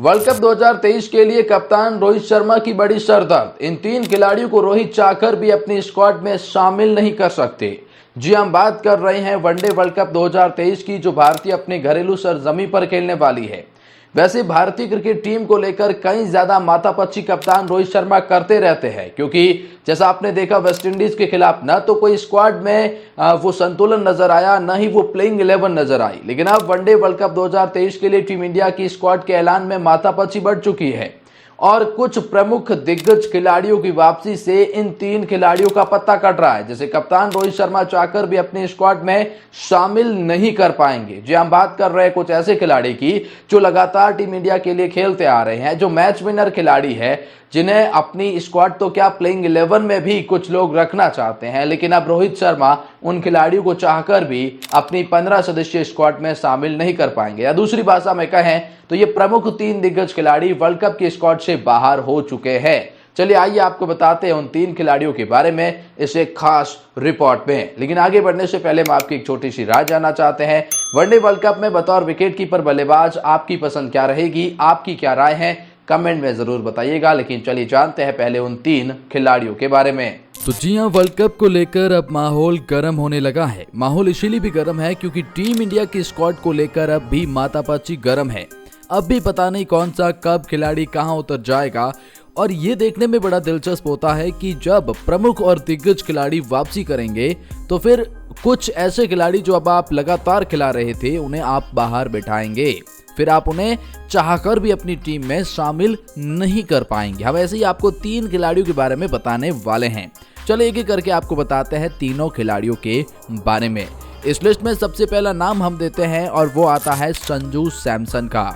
World cup 2023 के लिए कप्तान रोहित शर्मा की बड़ी सरदर्द। इन तीन खिलाड़ियों को रोहित चाहकर भी अपनी स्क्वाड में शामिल नहीं कर सकते। जी, हम बात कर रहे हैं वनडे वर्ल्ड कप 2023 की, जो भारतीय अपने घरेलू सरजमी पर खेलने वाली है। वैसे भारतीय क्रिकेट टीम को लेकर कई ज्यादा माथापच्ची कप्तान रोहित शर्मा करते रहते हैं, क्योंकि जैसा आपने देखा वेस्टइंडीज के खिलाफ न तो कोई स्क्वाड में वो संतुलन नजर आया, न ही वो प्लेइंग 11 नजर आई। लेकिन अब वनडे वर्ल्ड कप 2023 के लिए टीम इंडिया की स्क्वाड के ऐलान में माथापच्ची बढ़ चुकी है और कुछ प्रमुख दिग्गज खिलाड़ियों की वापसी से इन तीन खिलाड़ियों का पत्ता कट रहा है, जिसे कप्तान रोहित शर्मा चाहकर भी अपने स्क्वाड में शामिल नहीं कर पाएंगे। जी, हम बात कर रहे हैं कुछ ऐसे खिलाड़ी की जो लगातार टीम इंडिया के लिए खेलते आ रहे हैं, जो मैच विनर खिलाड़ी है, जिन्हें अपनी स्क्वाड तो क्या प्लेइंग 11 में भी कुछ लोग रखना चाहते हैं। लेकिन अब रोहित शर्मा उन खिलाड़ियों को चाहकर भी अपनी 15 सदस्यीय स्क्वाड में शामिल नहीं कर पाएंगे, या दूसरी भाषा में कहें तो ये प्रमुख तीन दिग्गज खिलाड़ी वर्ल्ड कप की स्क्वाड से बाहर हो चुके हैं। चलिए आइए आपको बताते हैं उन तीन खिलाड़ियों के बारे में इस एक खास रिपोर्ट में। लेकिन आगे बढ़ने से पहले हम आपकी एक छोटी सी राय जानना चाहते हैं। वनडे वर्ल्ड कप में बतौर विकेटकीपर बल्लेबाज आपकी पसंद क्या रहेगी? आपकी क्या राय है? कमेंट में जरूर बताइएगा। लेकिन चलिए जानते हैं पहले उन तीन खिलाड़ियों के बारे में। तो जी हाँ, वर्ल्ड कप को लेकर अब माहौल गर्म होने लगा है। माहौल इसीलिए भी गर्म है क्योंकि टीम इंडिया की स्क्वाड को लेकर अब भी माथापच्ची गर्म है। अब भी पता नहीं कौन सा कब खिलाड़ी कहां उतर जाएगा, और ये देखने में बड़ा दिलचस्प होता है कि जब प्रमुख और दिग्गज खिलाड़ी वापसी करेंगे तो फिर कुछ ऐसे खिलाड़ी जो अब आप लगातार खिला रहे थे उन्हें आप बाहर बैठाएंगे, फिर आप उन्हें चाहकर भी अपनी टीम में शामिल नहीं कर पाएंगे। हम ऐसे ही आपको तीन खिलाड़ियों के बारे में बताने वाले हैं। चलो एक एक करके आपको बताते हैं तीनों खिलाड़ियों के बारे में। इस लिस्ट में सबसे पहला नाम हम देते हैं और वो आता है संजू सैमसन का।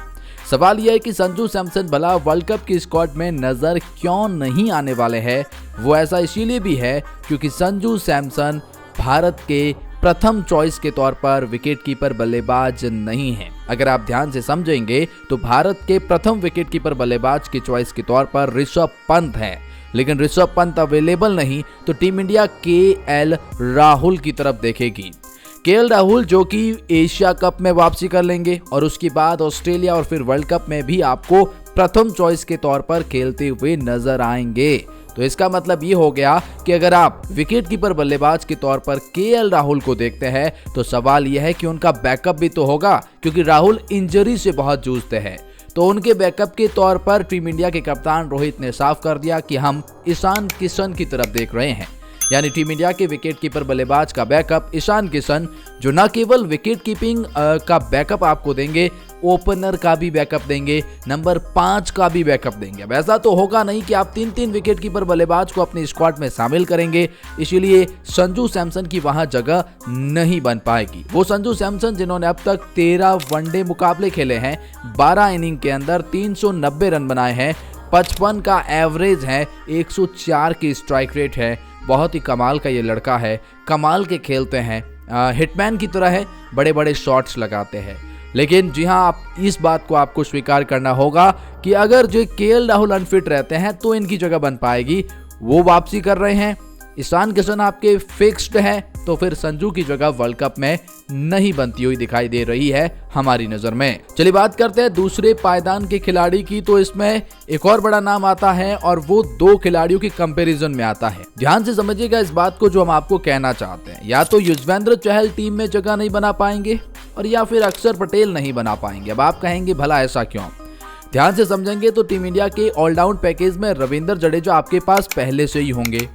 सवाल यह है कि संजू सैमसन भला वर्ल्ड कप की स्क्वाड में नजर क्यों नहीं आने वाले हैं? वो ऐसा इसीलिए भी है क्योंकि संजू सैमसन भारत के प्रथम चॉइस के तौर पर विकेटकीपर बल्लेबाज नहीं है। अगर आप ध्यान से समझेंगे तो भारत के प्रथम विकेटकीपर बल्लेबाज की चॉइस के तौर पर ऋषभ पंत है, लेकिन ऋषभ पंत अवेलेबल नहीं तो टीम इंडिया केएल राहुल की तरफ देखेगी। केएल राहुल जो कि एशिया कप में वापसी कर लेंगे और उसके बाद ऑस्ट्रेलिया और फिर वर्ल्ड कप में भी आपको प्रथम चॉइस के तौर पर खेलते हुए नजर आएंगे। तो इसका मतलब ये हो गया कि अगर आप विकेटकीपर बल्लेबाज के तौर पर केएल राहुल को देखते हैं तो सवाल यह है कि उनका बैकअप भी तो होगा, क्योंकि राहुल इंजरी से बहुत जूझते हैं। तो उनके बैकअप के तौर पर टीम इंडिया के कप्तान रोहित ने साफ कर दिया कि हम ईशान किशन की तरफ देख रहे हैं, यानी टीम इंडिया के विकेटकीपर बल्लेबाज का बैकअप ईशान किशन, जो न केवल विकेट कीपिंग का बैकअप आपको देंगे, ओपनर का भी बैकअप देंगे, नंबर 5 का भी बैकअप देंगे। अब ऐसा तो होगा नहीं कि आप तीन विकेटकीपर बल्लेबाज को अपनी स्क्वाड में शामिल करेंगे, इसीलिए संजू सैमसन की वहां जगह नहीं बन पाएगी। वो संजू सैमसन जिन्होंने अब तक 13 वनडे मुकाबले खेले हैं, 12 इनिंग के अंदर 390 रन बनाए हैं, 55 का एवरेज है, 104 की स्ट्राइक रेट है। बहुत ही कमाल का ये लड़का है, कमाल के खेलते हैं, हिटमैन की तरह है, बड़े बड़े शॉट्स लगाते हैं। लेकिन जी हाँ, आप इस बात को आपको स्वीकार करना होगा कि अगर जो केएल राहुल अनफिट रहते हैं तो इनकी जगह बन पाएगी। वो वापसी कर रहे हैं, ईशान किशन आपके फिक्स्ड है, तो फिर संजू की जगह वर्ल्ड कप में नहीं बनती हुई दिखाई दे रही है हमारी नजर में। चलिए बात करते हैं दूसरे पायदान के खिलाड़ी की। तो इसमें एक और बड़ा नाम आता है और वो दो खिलाड़ियों के कंपैरिजन में आता है। ध्यान से समझिएगा इस बात को जो हम आपको कहना चाहते हैं। या तो युजवेंद्र चहल टीम में जगह नहीं बना पाएंगे और या फिर अक्षर पटेल नहीं बना पाएंगे। अब आप कहेंगे भला ऐसा क्यों? ध्यान से समझेंगे तो टीम इंडिया के ऑलराउंड पैकेज में रविंद्र जडेजा आपके पास पहले से ही होंगे।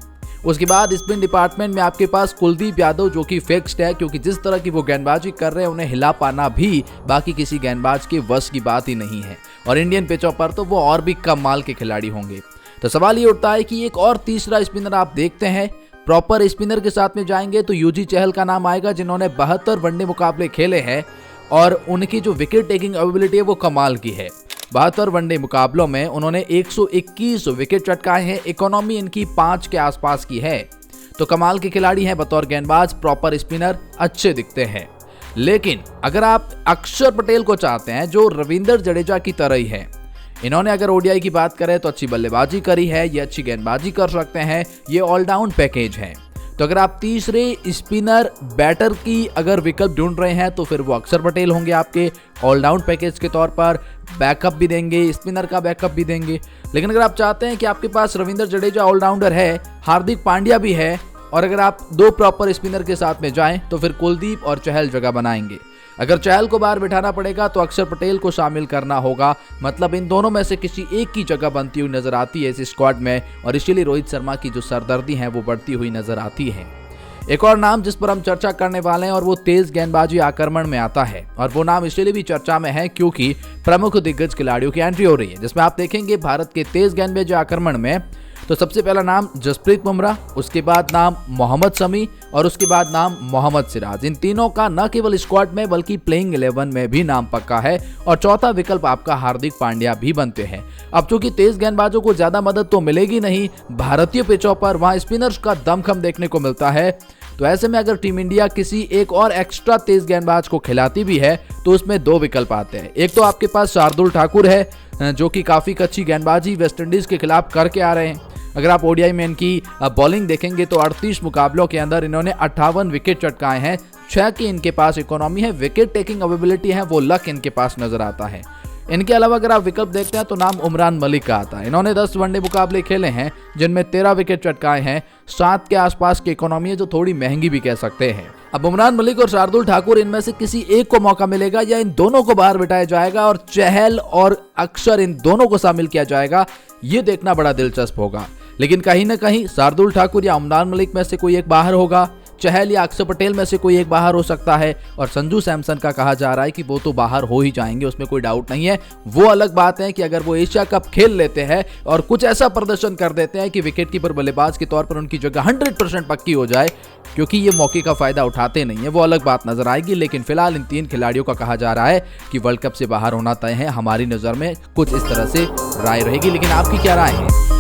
उसके बाद स्पिन डिपार्टमेंट में आपके पास कुलदीप यादव जो कि फिक्स्ड है, क्योंकि जिस तरह की वो गेंदबाजी कर रहे हैं उन्हें हिला पाना भी बाकी किसी गेंदबाज के वश की बात ही नहीं है, और इंडियन पिचों पर तो वो और भी कमाल के खिलाड़ी होंगे। तो सवाल ये उठता है कि एक और तीसरा स्पिनर आप देखते हैं, प्रॉपर स्पिनर के साथ में जाएंगे तो यूजी चहल का नाम आएगा, जिन्होंने 72 वनडे मुकाबले खेले हैं और उनकी जो विकेट टेकिंग एबिलिटी है वो कमाल की है। 72 वनडे मुकाबलों में उन्होंने 121 विकेट चटकाए हैं, इकोनॉमी इनकी 5 के आसपास की है। तो कमाल के खिलाड़ी हैं, बतौर गेंदबाज, प्रॉपर स्पिनर, अच्छे दिखते हैं। लेकिन अगर आप अक्षर पटेल को चाहते हैं जो रविंद्र जडेजा की तरह ही है, इन्होंने अगर ओडीआई की बात करें तो अच्छी बल्लेबाजी करी है, ये अच्छी गेंदबाजी कर सकते हैं, ये ऑलराउंड पैकेज है। तो अगर आप तीसरे स्पिनर बैटर की अगर विकल्प ढूंढ रहे हैं तो फिर वो अक्षर पटेल होंगे आपके ऑलराउंड पैकेज के तौर पर, बैकअप भी देंगे, स्पिनर का बैकअप भी देंगे। लेकिन अगर आप चाहते हैं कि आपके पास रविंद्र जडेजा ऑलराउंडर है, हार्दिक पांड्या भी है, और अगर आप दो प्रॉपर स्पिनर के साथ में जाएं तो फिर कुलदीप और चहल जगह बनाएंगे। अगर चहल को बाहर बिठाना पड़ेगा तो अक्षर पटेल को शामिल करना होगा। मतलब इन दोनों में से किसी एक की जगह बनती हुई नजर आती है इस स्क्वाड में, और इसीलिए रोहित शर्मा की जो सरदर्दी है वो बढ़ती हुई नजर आती है। एक और नाम जिस पर हम चर्चा करने वाले हैं और वो तेज गेंदबाजी आक्रमण में आता है, और वो नाम इसलिए भी चर्चा में है क्योंकि प्रमुख दिग्गज खिलाड़ियों की एंट्री हो रही है, जिसमें आप देखेंगे भारत के तेज गेंदबाजी आक्रमण में तो सबसे पहला नाम जसप्रीत बुमराह, उसके बाद नाम मोहम्मद शमी और उसके बाद नाम मोहम्मद सिराज। इन तीनों का न केवल स्क्वाड में बल्कि प्लेइंग 11 में भी नाम पक्का है, और चौथा विकल्प आपका हार्दिक पांड्या भी बनते हैं। अब चूंकि तेज गेंदबाजों को ज्यादा मदद तो मिलेगी नहीं, भारतीय पिचों पर वहां स्पिनर्स का दमखम देखने को मिलता है, तो ऐसे में अगर टीम इंडिया किसी एक और एक्स्ट्रा तेज गेंदबाज को खिलाती भी है तो उसमें दो विकल्प आते हैं। एक तो आपके पास शार्दुल ठाकुर है, जो कि काफी अच्छी गेंदबाजी वेस्टइंडीज के खिलाफ करके आ रहे हैं। अगर आप ओडीआई में इनकी बॉलिंग देखेंगे तो 38 मुकाबलों के अंदर इन्होंने 58 विकेट चटकाए हैं, 6 की इनके पास इकोनॉमी है, विकेट टेकिंग एबिलिटी है, वो लक इनके पास नजर आता है। इनके अलावा अगर आप विकल्प देखते हैं तो नाम उमरान मलिक का आता है। इन्होंने 10 वनडे मुकाबले खेले हैं जिनमें 13 विकेट चटकाए हैं, 7 के आसपास की इकोनॉमी है, जो थोड़ी महंगी भी कह सकते हैं। अब उमरान मलिक और शार्दुल ठाकुर इनमें से किसी एक को मौका मिलेगा या इन दोनों को बाहर बिठाया जाएगा और चहल और अक्षर इन दोनों को शामिल किया जाएगा, ये देखना बड़ा दिलचस्प होगा। लेकिन कहीं ना कहीं शार्दुल ठाकुर या उमरान मलिक में से कोई एक बाहर होगा, चहल या अक्षर पटेल में से कोई एक बाहर हो सकता है, और संजू सैमसन का कहा जा रहा है कि वो तो बाहर हो ही जाएंगे, उसमें कोई डाउट नहीं है। वो अलग बात है कि अगर वो एशिया कप खेल लेते हैं और कुछ ऐसा प्रदर्शन कर देते हैं कि विकेटकीपर बल्लेबाज के तौर पर उनकी जगह 100% पक्की हो जाए, क्योंकि ये मौके का फायदा उठाते नहीं है, वो अलग बात नजर आएगी। लेकिन फिलहाल इन 3 खिलाड़ियों का कहा जा रहा है कि वर्ल्ड कप से बाहर होना तय है। हमारी नजर में कुछ इस तरह से राय रहेगी, लेकिन आपकी क्या राय है?